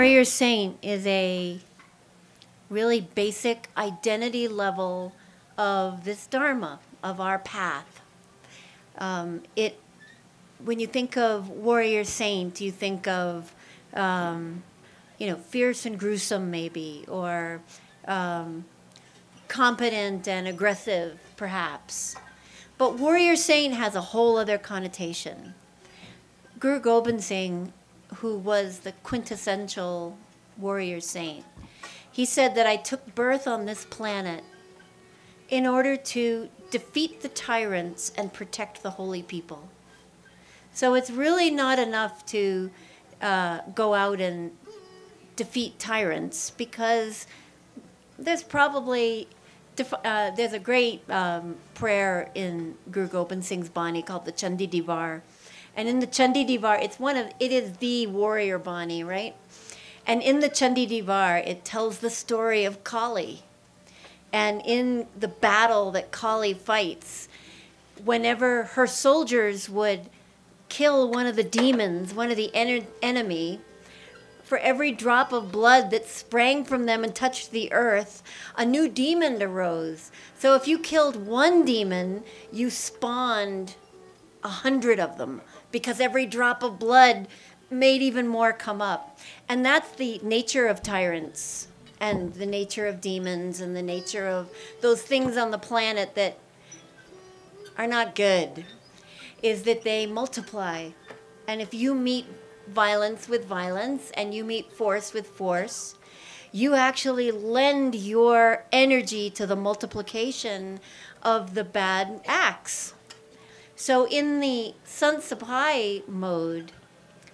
warrior saint is a really basic identity level of this Dharma, of our path. When you think of warrior saint, you think of, fierce and gruesome maybe, or competent and aggressive perhaps. But warrior saint has a whole other connotation. Guru Gobind Singh, who was the quintessential warrior saint, he said that I took birth on this planet in order to defeat the tyrants and protect the holy people. So it's really not enough to go out and defeat tyrants, because there's probably, there's a great prayer in Guru Gobind Singh's Bani called the Chandi Di Var. And in the Chandi Di Var, it is the warrior Bani, right? And in the Chandi Di Var, it tells the story of Kali. And in the battle that Kali fights, whenever her soldiers would kill one of the demons, one of the enemy, for every drop of blood that sprang from them and touched the earth, a new demon arose. So if you killed one demon, you spawned 100 of them, because every drop of blood made even more come up. And that's the nature of tyrants, and the nature of demons, and the nature of those things on the planet that are not good, is that they multiply. And if you meet violence with violence, and you meet force with force, you actually lend your energy to the multiplication of the bad acts. So in the Sant Sapai mode,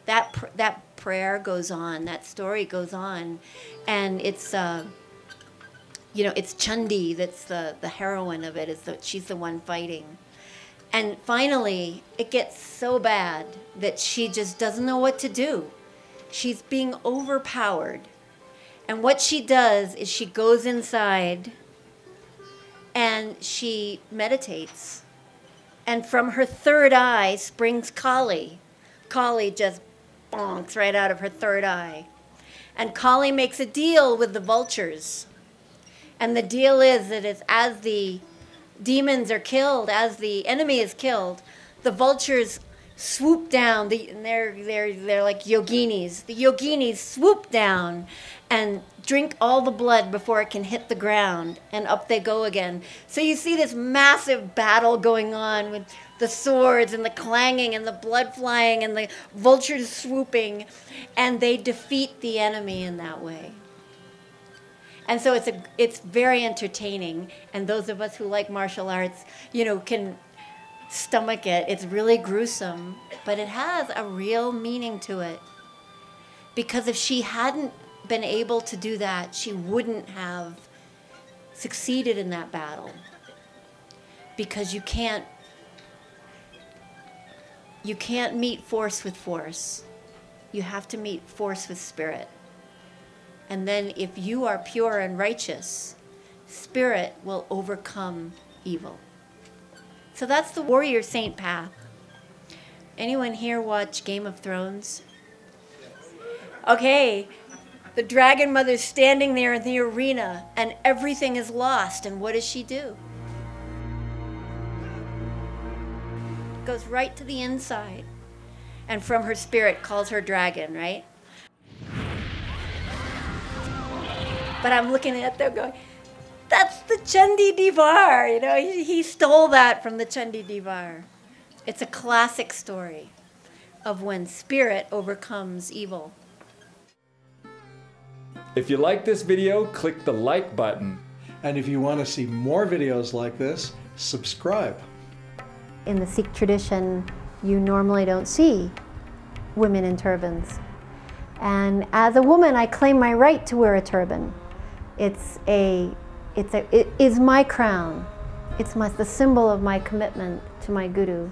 that prayer goes on, that story goes on, and it's it's Chandi that's the heroine of it. She's the one fighting. And finally, it gets so bad that she just doesn't know what to do. She's being overpowered. And what she does is she goes inside and she meditates. And from her third eye springs Kali. Kali just bonks right out of her third eye. And Kali makes a deal with the vultures. And the deal is that as the demons are killed, as the enemy is killed, the vultures swoop down. And they're like yoginis. The yoginis swoop down and drink all the blood before it can hit the ground, and up they go again. So you see this massive battle going on with the swords and the clanging and the blood flying and the vultures swooping, and they defeat the enemy in that way. And so it's very entertaining, and those of us who like martial arts, can stomach it. It's really gruesome, but it has a real meaning to it. Because if she hadn't been able to do that, she wouldn't have succeeded in that battle. Because you can't meet force with force. You have to meet force with spirit. And then if you are pure and righteous, spirit will overcome evil. So that's the warrior saint path. Anyone here watch Game of Thrones? Okay, the dragon mother's standing there in the arena and everything is lost, and what does she do? Goes right to the inside, and from her spirit calls her dragon, right? But I'm looking at them going, that's the Chandi Di Var. He stole that from the Chandi Di Var. It's a classic story of when spirit overcomes evil. If you like this video, click the like button. And if you want to see more videos like this, subscribe. In the Sikh tradition, you normally don't see women in turbans. And as a woman, I claim my right to wear a turban. It is my crown. It's the symbol of my commitment to my guru.